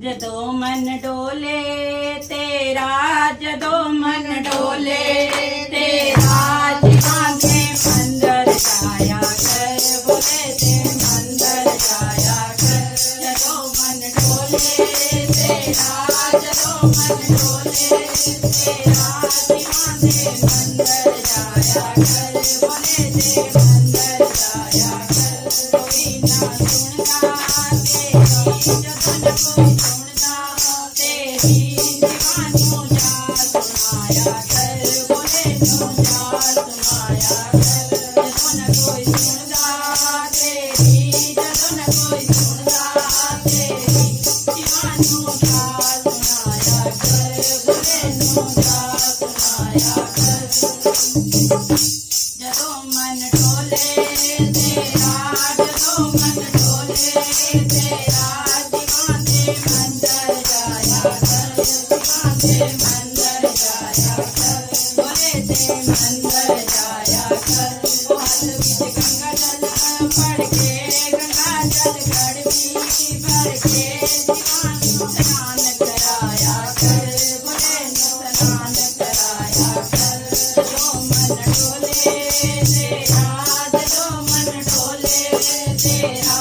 जदों मन डोले तेरा, जदों मन डोले तेरा, जीवां दे मंदर जाया कर, बोले ते मंदर जाया कर। जदों मन डोले तेरा, जदों मन डोले तेरा, जीवां दे मंदर जाया कर, बोले ते मंदर जाया कर। कोई ना सुनता तेरी, जदों न कोई सुनता तेरी, दीवानों जा सुनाया कर, बोले तो जा सुनाया कर। जदों न कोई सुनता तेरी, जदों न कोई सुनता तेरी, दीवानों जा सुनाया कर, बोले तो जा सुनाया कर। जदों मन डोले तेरा, जदों मन डोले तेरा, दीवां दे मंदर जाया कर, दीवां दे मंदर जाया कर, बोले ते मंदर जाया कर। ओ हाथ विच गंगा जल पड़ के, गंगा जल गड़वी भर के, दीवां नूं स्नान कराया कर, बोले नूं स्नान कराया कर। जदों मन डोले तेरा, जदों मन डोले तेरा,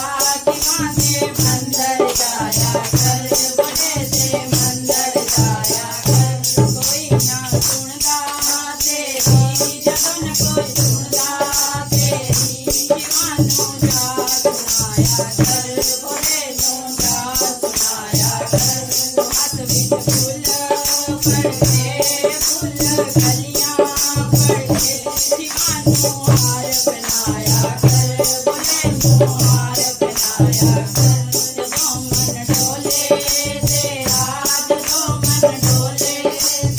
दीवां दे मंदर जाया कर, बोले ते मंदर जाया कर। कोई ना सुनदा तेरी, जदों न कोई सुनदा तेरी, दीवानों जा सुनाया कर, बोले नूं जा सुनाया कर। तो हाथ विच फुल फड़ के, फुल कलियां फड़ के, दीवानों हार पहनाया कर, बोले नूं हार पहनाया कर। जदों मन डोले तेरा, जदों मन डोले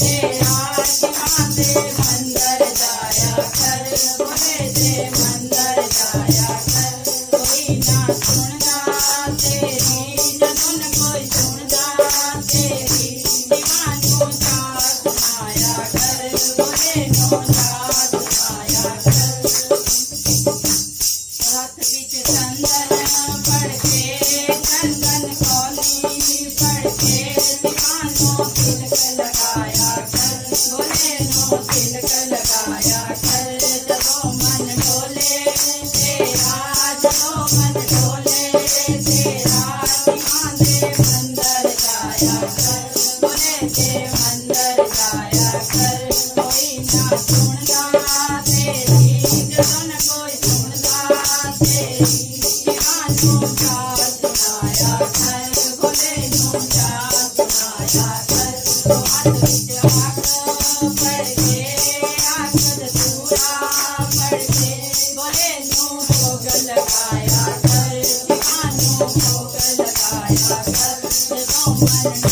तेरा, दीवां दे मंदर जाया कर, बोले ते मंदर जाया कर। कोई ना सुनदा तेरी, जदों न कोई सुनदा तेरी, दीवानों जा सुनाया कर, बोले नूं जा सुनाया कर। हाथ विच चंदन पड़ के, चंदन कौली पड़ के, दीवानों तिलक लगाया कर, बोले नूं तिलक लगाया कर। जदों मन डोले तेरा, जदों मन डोले तेरा, दीवां दे मंदर जाया कर, बोले ते मंदर जाया कर। कोई ना सुनदा तेरी, जदों न कोई सुनदा तेरी, दीवानों जा सुनाया कर, बोले नूं जा सुनाया कर। तो हाथ विच आख पड़ के, आख दसूरा पड़ के, बोले नूं भोग लगाया कर, दीवानों भोग लगाया कर। जदों मन